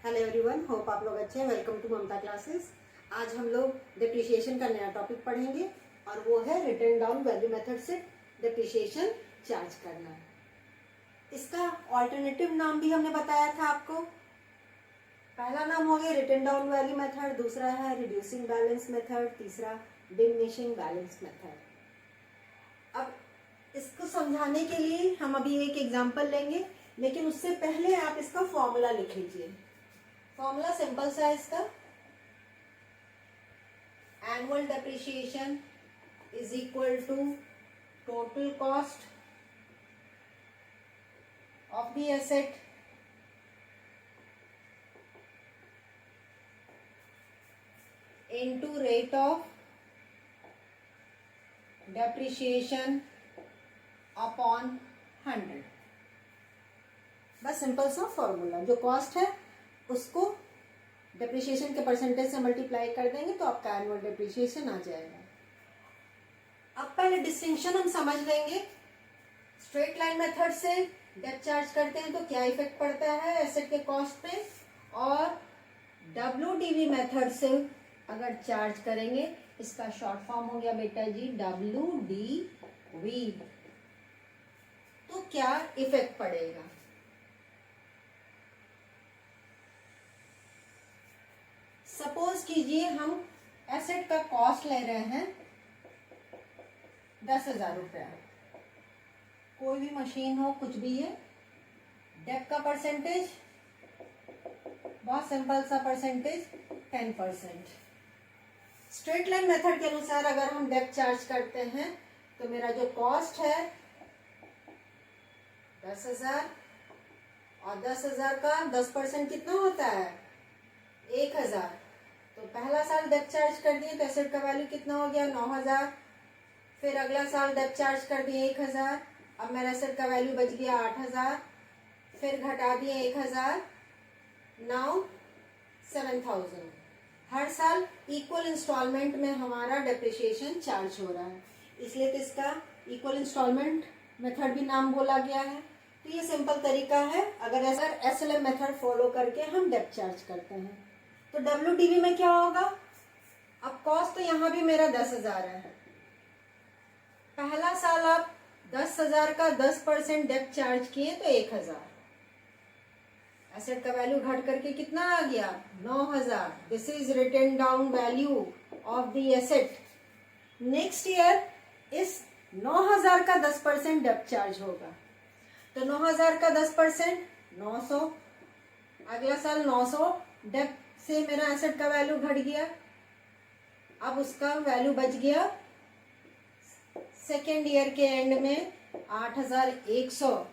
Hello everyone, hope आप लोग अच्छे हैं। Welcome to Mamta classes. आज हम लोग डिप्रिशिएशन का नया टॉपिक पढ़ेंगे और वो है रिटन डाउन वैल्यू मेथड से डिप्रिशिएशन चार्ज करना। इसका ऑल्टरनेटिव नाम भी हमने बताया था आपको। पहला नाम हो गया रिटन डाउन वैल्यू मेथड, दूसरा है रिड्यूसिंग बैलेंस मेथड, तीसरा डिमिनिशिंग बैलेंस मेथड। अब इसको समझाने के लिए हम अभी एक एग्जांपल लेंगे, लेकिन उससे पहले आप इसका फॉर्मूला लिख लीजिए। फॉर्मूला सिंपल सा है इसका, annual depreciation is equal to total cost of the asset into rate of depreciation upon 100। बस सिंपल सा फॉर्मूला, जो कॉस्ट है उसको डेप्रिसिएशन के परसेंटेज से मल्टीप्लाई कर देंगे तो आपका एनुअल डेप्रिसिएशन आ जाएगा। अब पहले डिस्टिंक्शन हम समझ लेंगे। स्ट्रेट लाइन मेथड से डेप्थ चार्ज करते हैं तो क्या इफेक्ट पड़ता है एसेट के कॉस्ट पे, और WDV मेथड से अगर चार्ज करेंगे, इसका शॉर्ट फॉर्म हो गया बेटा जी WDV, तो क्या इफेक्ट पड़ेगा। सपोज कीजिए हम एसेट का कॉस्ट ले रहे हैं 10,000 रुपया। कोई भी मशीन हो, कुछ भी है। डेप्थ का परसेंटेज बहुत सिंपल सा परसेंटेज 10%। स्ट्रेट लाइन मेथड के अनुसार अगर हम डेप्थ चार्ज करते हैं तो मेरा जो कॉस्ट है 10,000 और 10,000 का 10% कितना होता है 1,000। तो पहला साल डेप्थ चार्ज कर दिए तो एसेट का वैल्यू कितना हो गया 9,000। फिर अगला साल डेप्थ चार्ज कर दिए 1,000, अब मेरा एसेट का वैल्यू बच गया 8,000। फिर घटा दिए 1,000, नाउ 7,000। हर साल इक्वल इंस्टॉलमेंट में हमारा डेप्रिसिएशन चार्ज हो रहा है, इसलिए तो इसका इक्वल इंस्टॉलमेंट मेथड भी नाम बोला गया है। तो ये सिंपल तरीका है अगर SLM मेथड फॉलो करके हम डेप्थ चार्ज करते हैं। तो WDV में क्या होगा, अब कॉस्ट तो यहाँ भी मेरा 10,000 है। पहला साल आप 10,000 का 10% डेप्थ चार्ज किए तो 1,000। एसेट का वैल्यू घट करके कितना आ गया 9,000। This is written down value of the asset. Next year इस 9,000 का 10% डेप्थ चार्ज होगा, तो 9,000 का 10% 900। अगला साल 900 डेप्थ से मेरा एसेट का वैल्यू घट गया, अब उसका वैल्यू बच गया सेकेंड ईयर के एंड में 8,100।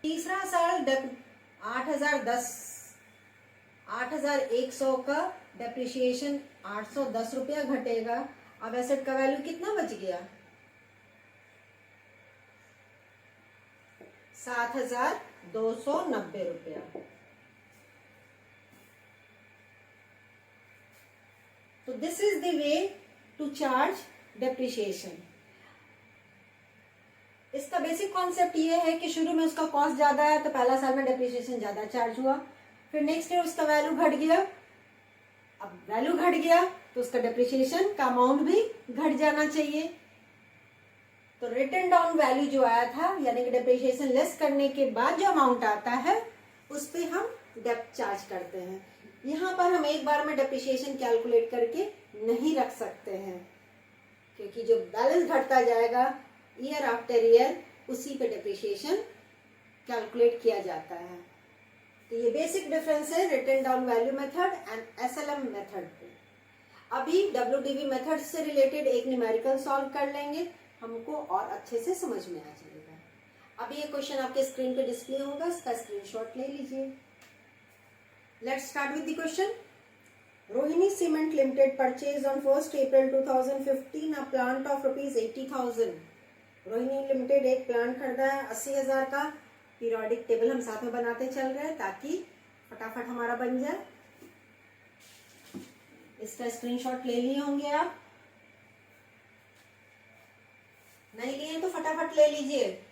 तीसरा साल 8,100 का डेप्रिसिएशन 810 रुपया घटेगा। अब एसेट का वैल्यू कितना बच गया 7,290 रुपया। तो this is the way to charge depreciation. इसका बेसिक कॉन्सेप्ट ये है कि शुरू में उसका कॉस्ट ज्यादा है तो पहला साल में डेप्रिसिएशन ज्यादा चार्ज हुआ। फिर नेक्स्ट ईयर उसका वैल्यू घट गया, अब वैल्यू घट गया तो उसका डेप्रिसिएशन का अमाउंट भी घट जाना चाहिए। तो रिटन डाउन वैल्यू जो आया था, यानी कि डेप्रिसिएशन लेस करने के बाद जो अमाउंट आता है उस पे हम डेप्थ चार्ज करते हैं। यहाँ पर हम एक बार में डेप्रिसिएशन कैलकुलेट करके नहीं रख सकते हैं, क्योंकि जो बैलेंस घटता जाएगा ईयर आफ्टर ईयर उसी पे डेप्रिसिएशन कैलकुलेट किया जाता है। तो ये बेसिक डिफरेंस है written down value method and SLM method पे। अभी WDV मेथड से रिलेटेड एक न्यूमेरिकल सॉल्व कर लेंगे, हमको और अच्छे से समझ में आ जाएगा। अभी ये क्वेश्चन आपके स्क्रीन पे डिस्प्ले होगा, इसका स्क्रीनशॉट ले लीजिए। Let's start with the question. Rohini Cement Limited purchased on 1st April 2015 a plant of rupees 80,000. Rohini limited एक प्लांट खरीदा है 80,000 का। पीरियोडिक टेबल हम साथ में बनाते चल रहे हैं ताकि फटाफट हमारा बन जाए। इसका स्क्रीनशॉट ले लिए होंगे आप, नहीं लिए तो फटाफट ले लीजिए।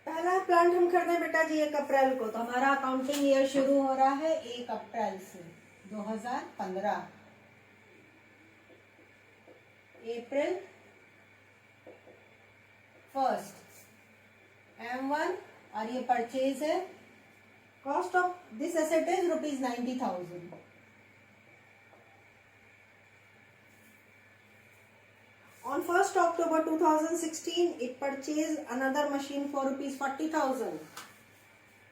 पहला प्लांट हम खरीदे बेटा जी 1 अप्रैल को, तो हमारा अकाउंटिंग ईयर शुरू हो रहा है 1 अप्रैल से 2015। अप्रैल 1 M1 और ये परचेज है। Cost of this asset is ₹90,000। On 1st October 2016, it purchased another machine for ₹40,000।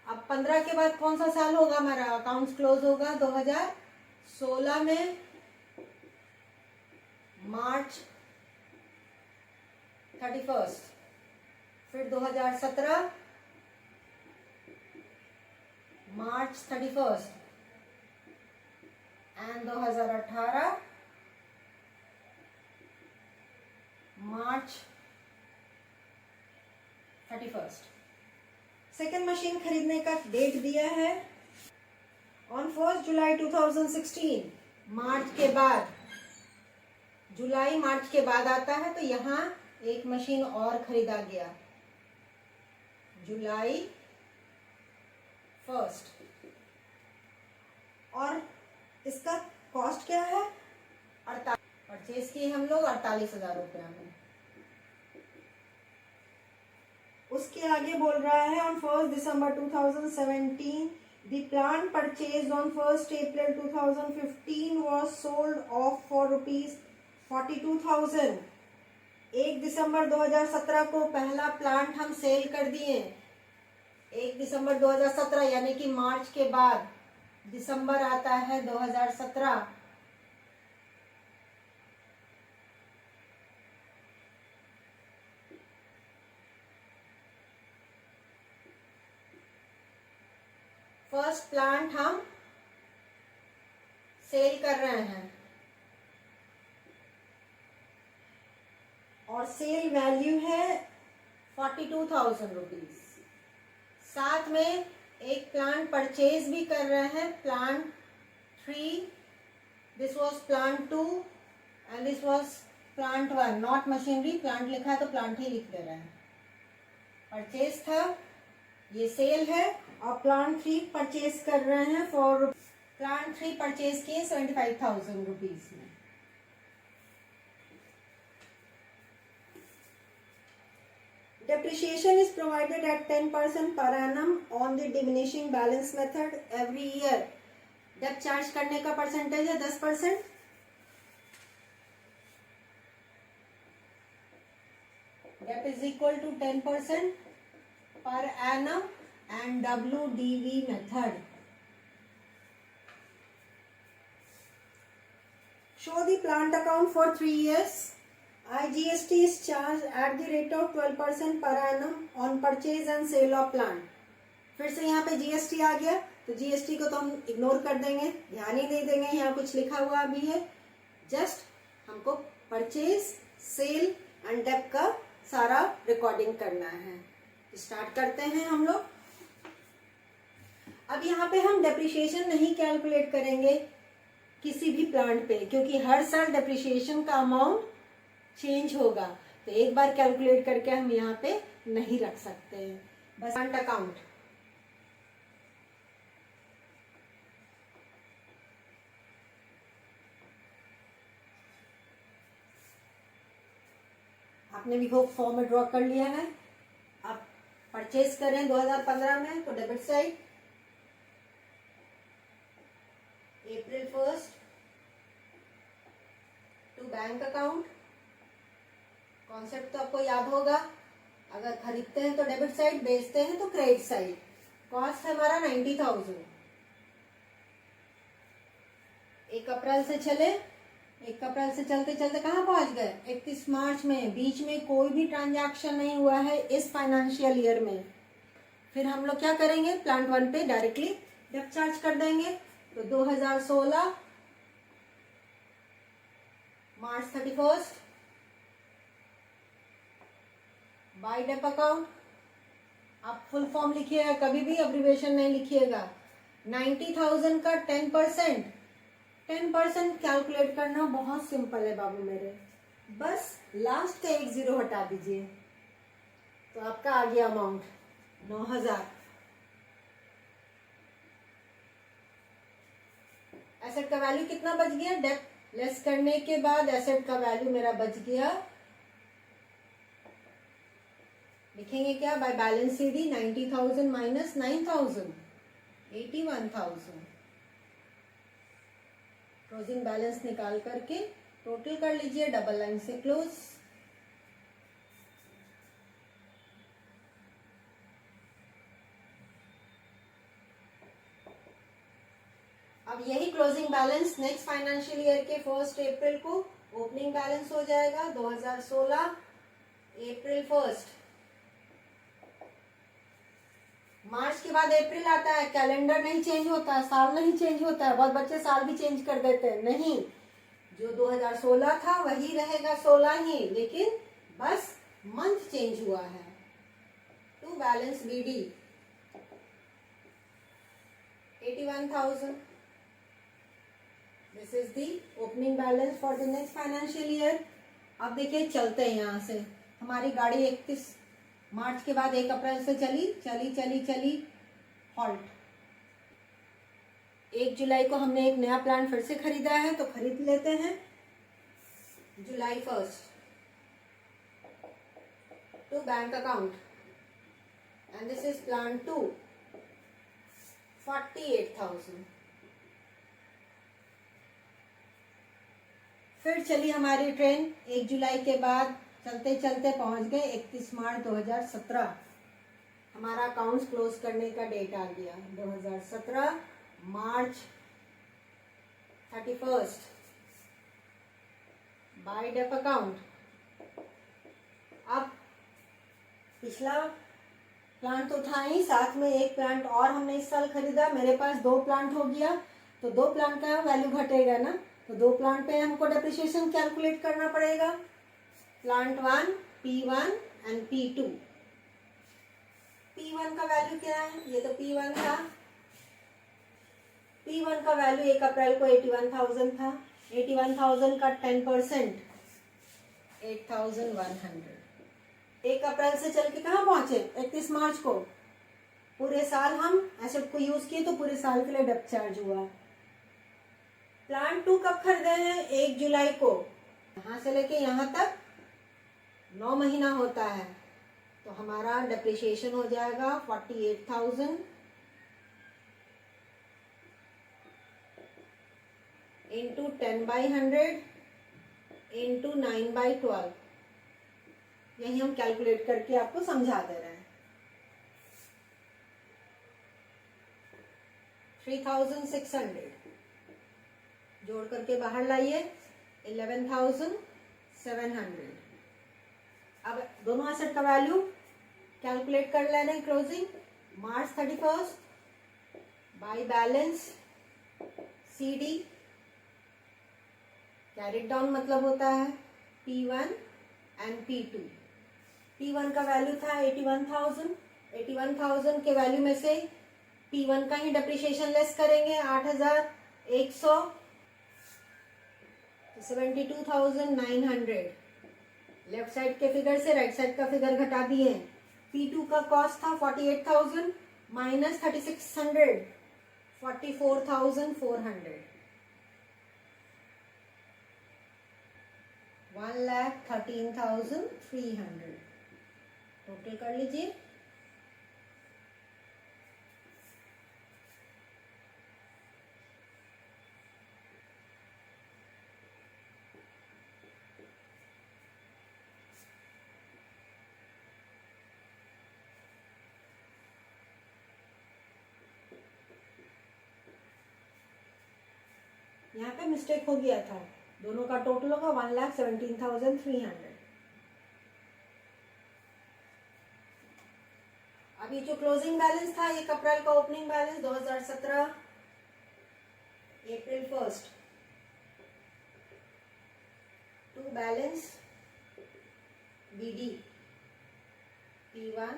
अब 15 के बाद कौन सा साल होगा हमारा? अकाउंट्स क्लोज होगा 2016 में मार्च 31। फिर 2017 मार्च 31 एंड 2018 मार्च 31। सेकेंड मशीन खरीदने का डेट दिया है ऑन 1 जुलाई 2016। मार्च के बाद, जुलाई मार्च के बाद आता है, तो यहाँ एक मशीन और खरीदा गया जुलाई 1। और इसका कॉस्ट क्या है? 48। परचेज किए हम लोग 48,000 रुपया में। उसके आगे बोल रहा है on 1 December 2017 the plant purchase on 1 April 2015 was sold off for ₹42,000। 1 दिसंबर 2017 को पहला प्लांट हम सेल कर दिए। 1 दिसंबर 2017 यानी कि मार्च के बाद दिसंबर आता है 2017। फर्स्ट प्लांट हम सेल कर रहे हैं और सेल वैल्यू है 42,000 रुपीज। साथ में एक प्लांट परचेज भी कर रहे हैं, plant 3। This was plant 2 and this was plant 1। Not machinery, plant लिखा है तो प्लांट ही लिख दे रहे हैं। परचेज था, ये सेल है। और प्लांट 3 परचेज कर रहे हैं फॉर, प्लांट 3 परचेज किए 75,000 रुपीज में। Depreciation is provided at 10% per annum on the diminishing balance method every year। डेप्ट चार्ज करने का परसेंटेज है 10%। डेप्ट is equal to 10% per annum and WDV method। Show the plant account for 3 years। IGST is charged at the rate of 12% per annum on purchase and sale of plant। फिर से यहाँ पे GST आ गया, तो GST को तो हम ignore कर देंगे, ध्यान ही नहीं देंगे। यहाँ कुछ लिखा हुआ भी है, जस्ट हमको परचेज, सेल एंड डेप्ट का सारा रिकॉर्डिंग करना है। स्टार्ट करते हैं हम लोग। अब यहाँ पे हम डेप्रिसिएशन नहीं कैलकुलेट करेंगे किसी भी प्लांट पे, क्योंकि हर साल डेप्रिसिएशन का अमाउंट चेंज होगा, तो एक बार कैलकुलेट करके हम यहाँ पे नहीं रख सकते हैं। बस प्लांट अकाउंट, आपने भी होप फॉर्म में ड्रॉ कर लिया है। आप परचेज करें 2015 में, तो debit side April 1 to bank account. Concept तो आपको याद होगा, अगर खरीदते हैं तो डेबिट साइड, बेचते हैं तो क्रेडिट साइड। कॉस्ट है हमारा 90,000। 1 अप्रैल से चले, 1 अप्रैल से चलते चलते कहाँ पहुंच गए? 31 मार्च में। बीच में कोई भी ट्रांजैक्शन नहीं हुआ है इस फाइनेंशियल ईयर में। फिर हम लोग क्या करेंगे? प्लांट 1 पे डायरेक्टली डेप्ट चार्ज कर देंगे। तो 2016 मार्च 31 बाय डेप अकाउंट। आप फुल फॉर्म लिखिएगा, कभी भी अब्रिविएशन नहीं लिखिएगा। 90,000 का 10%, 10% कैलकुलेट करना बहुत सिंपल है बाबू मेरे, बस लास्ट का 1 0 हटा दीजिए तो आपका आ गया अमाउंट। 9,000। एसेट का वैल्यू कितना बच गया? डेप्ट लेस करने के बाद एसेट का वैल्यू मेरा बच गया, लिखेंगे क्या? By balance CD 90,000 minus 9,000, 81,000। Closing balance निकाल करके टोटल कर लीजिए, डबल लाइन से क्लोज। अब यही closing balance next financial year के 1 अप्रैल को ओपनिंग बैलेंस हो जाएगा। 2016 अप्रैल 1। मार्च के बाद अप्रैल आता है, कैलेंडर नहीं चेंज होता है, साल नहीं चेंज होता है। बहुत बच्चे साल भी चेंज कर देते हैं, नहीं, जो 2016 था वही रहेगा 16 ही, लेकिन बस मंथ चेंज हुआ है। To balance BD 81,000। This is the opening balance for the next financial year. अब देखिए चलते हैं यहाँ से। हमारी गाड़ी 31 मार्च के बाद 1 अप्रैल से चली हॉल्ट। 1 जुलाई को हमने एक नया प्लान फिर से खरीदा है, तो खरीद लेते हैं। July 1 to bank account and this is plant 2, 48,000। फिर चली हमारी ट्रेन 1 जुलाई के बाद, चलते चलते पहुंच गए 31 मार्च 2017। हमारा अकाउंट्स क्लोज करने का डेट आ गया 2017 मार्च 31। By dep account. अब पिछला प्लांट तो था ही, साथ में एक प्लांट और हमने इस साल खरीदा। मेरे पास 2 प्लांट हो गया, तो 2 प्लांट का वैल्यू घटेगा ना, तो 2 प्लांट पे हमको डेप्रिसिएशन कैलकुलेट करना पड़ेगा। Plant 1 P1 and P2। P1 का वैल्यू क्या है? ये तो P1 था। P1 का वैल्यू 1 अप्रैल को 81,000 था। 81,000 का 10% 8,100। 1 अप्रैल से चल के कहाँ पहुंचे? 31 मार्च को। पूरे साल हम एसेट को यूज किए, तो पूरे साल के लिए डेप्ट चार्ज हुआ। प्लांट 2 कब खरीदे हैं? 1 जुलाई को। यहाँ से लेके यहाँ तक 9 महीना होता है, तो हमारा डेप्रिसिएशन हो जाएगा 48,000 इंटू 10/100 इंटू 9/12। यही हम कैलकुलेट करके आपको समझा दे रहे हैं। 3,600 जोड़ करके बाहर लाइए, 11,700। अब दोनों एसेट का वैल्यू कैलकुलेट कर लेना है। Closing March 31 by balance CD carried down मतलब होता है P1 एंड P2। P1 का वैल्यू था 81,000। 81,000 के वैल्यू में से P1 का ही डेप्रिसिएशन लेस करेंगे 8,100, 72,900। लेफ्ट साइड के फिगर से राइट साइड का फिगर घटा दिए। P2 का कॉस्ट था 48,000 माइनस 3,600, 44,400। 1,13,300 टोटल कर लीजिए। यहाँ पे मिस्टेक हो गया था, दोनों का टोटल होगा 1,17,300। अभी जो क्लोजिंग बैलेंस था 1 अप्रैल का opening balance 2017 April 1 to balance BD P1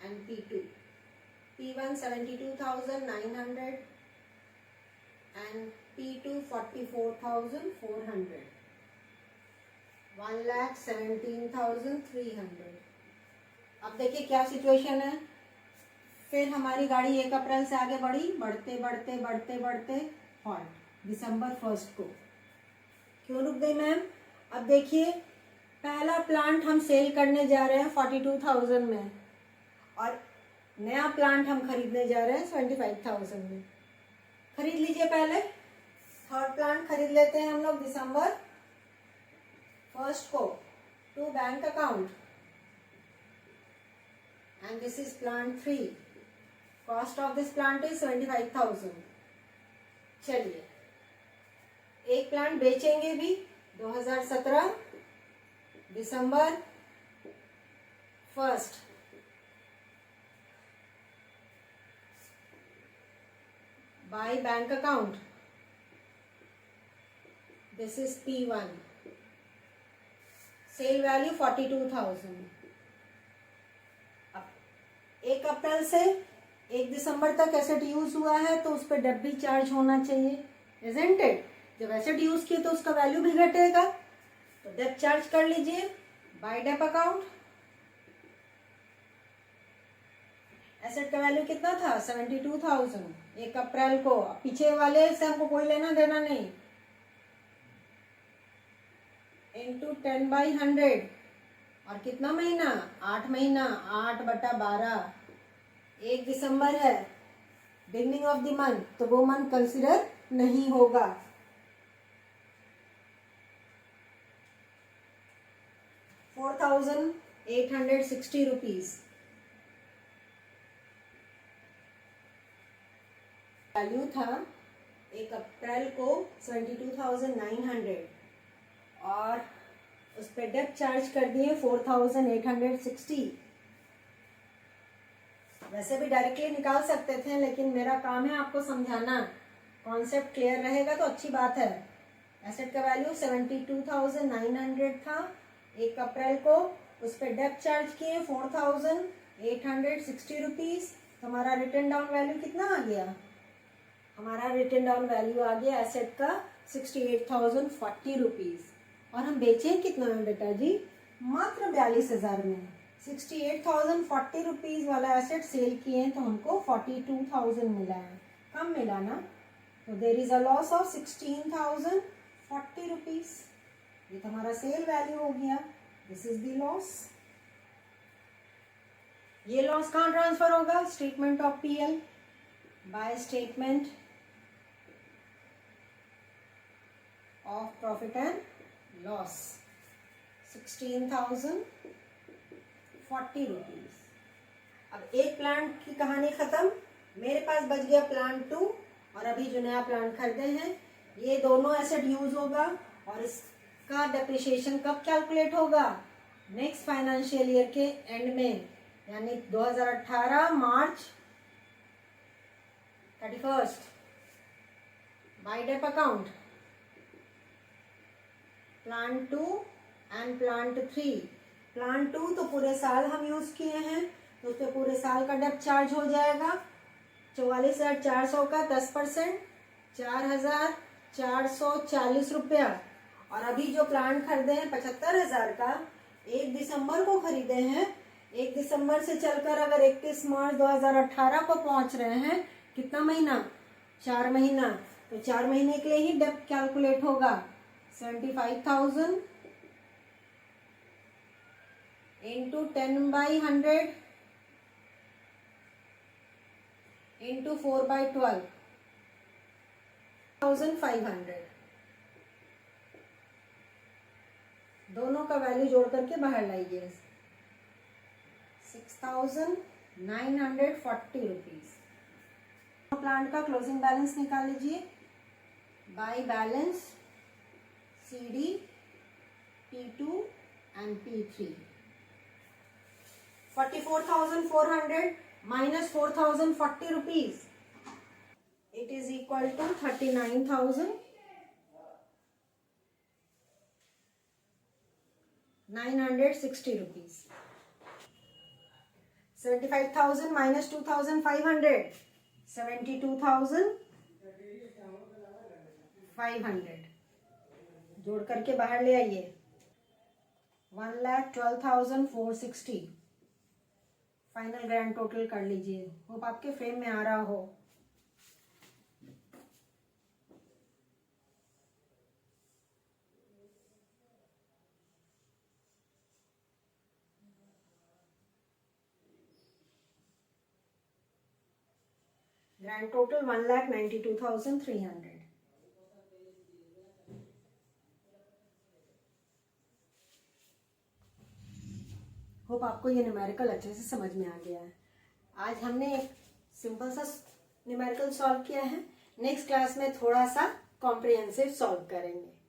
and P2। P1 72,900 and P2 44,400, 1,17,300। अब देखिए क्या सिचुएशन है। फिर हमारी गाड़ी 1 अप्रैल से आगे बढ़ी, बढ़ते बढ़ते बढ़ते बढ़ते हॉल्ट दिसंबर 1 को। क्यों रुक गई मैम? अब देखिए, पहला प्लांट हम सेल करने जा रहे हैं 42,000 में, और नया प्लांट हम खरीदने जा रहे हैं 25,000 में। खरीद लीजिए पहले। थर्ड प्लांट खरीद लेते हैं हम लोग दिसंबर 1 को, to bank account, and this is plant 3। Cost of this plant is 75,000। चलिए, एक प्लांट बेचेंगे भी 2017 December 1। By bank account, this is P1। Sale value 42,000। अब 1 अप्रैल से 1 दिसंबर तक एसेट यूज हुआ है तो उस पर डेप भी चार्ज होना चाहिए, इजंट इट? जब एसेट यूज किए तो उसका वैल्यू भी घटेगा, तो डेप चार्ज कर लीजिए बाय डेप अकाउंट। एसेट का वैल्यू कितना था? 72,000 1 अप्रैल को। पीछे वाले से हमको कोई लेना देना नहीं। इंटू 10/100, और कितना महीना? 8 महीना, 8/12। 1 दिसंबर है, बिगनिंग ऑफ द मंथ, तो वो मंथ कंसिडर नहीं होगा। ₹4,860 वैल्यू था 1 अप्रैल को 72,900, और उस पर डेप चार्ज कर दिए 4,860। वैसे भी डायरेक्टली निकाल सकते थे, लेकिन मेरा काम है आपको समझाना। कॉन्सेप्ट क्लियर रहेगा तो अच्छी बात है। एसेट का वैल्यू 72,900 था 1 अप्रैल को, उस पर डेप चार्ज किए 4,860 रुपीज। हमारा रिटर्न डाउन वैल्यू कितना आ गया? हमारा रिटर्न डाउन वैल्यू आ गया एसेट का 68,040 रुपीज। और हम बेचे कितना में बेटा जी? मात्र 42,000 में। 68,040 रुपीज वाला एसेट सेल किए तो हमको 42,000 मिला है, कम मिला ना? तो there is a loss of 16,040 rupees. ये तो हमारा सेल वैल्यू हो गया। This is the loss. ये लॉस कहाँ ट्रांसफर होगा? Statement of PL, by statement of profit and loss, 16,040 rupees. अब एक प्लांट की कहानी खत्म। मेरे पास बच गया प्लांट 2, और अभी जो नया प्लांट खरीदे हैं, ये दोनों एसेट यूज होगा, और इसका डेप्रिसिएशन कब कैलकुलेट होगा? नेक्स्ट फाइनेंशियल ईयर के एंड में, यानी 2018 March 31 by dep account. Plant 2 and plant 3। Plant 2 तो पूरे साल हम यूज किए हैं, तो उस पर पूरे साल का डेप चार्ज हो जाएगा 44,400 का 10%, 4,440 रुपया। और अभी जो प्लांट खरीदे हैं 75,000 का, 1 दिसंबर को खरीदे हैं। 1 दिसंबर से चलकर अगर 31 मार्च 2018 को पहुंच रहे हैं, कितना महीना? 4 महीना। तो 4 महीने के लिए ही डेप कैलकुलेट होगा। 75,000 इंटू 10/100 इंटू 4/12, 1,500। दोनों का वैल्यू जोड़ करके बाहर लाइए, 6,940 रुपीज। प्लांट का क्लोजिंग बैलेंस निकाल लीजिए। By balance CD, P2 and P3। 44,400 minus 4,040 rupees, it is equal to 39,960 rupees। 75,000 minus 2,500, 72,500। जोड़ करके बाहर ले आइए। 1,12,460, फाइनल ग्रैंड टोटल कर लीजिए। होप आपके फ्रेम में आ रहा हो। Grand total 1,92,300। होप आपको ये न्यूमेरिकल अच्छे से समझ में आ गया है। आज हमने एक सिंपल सा न्यूमेरिकल सॉल्व किया है। नेक्स्ट क्लास में थोड़ा सा कॉम्प्रिहेंसिव सॉल्व करेंगे।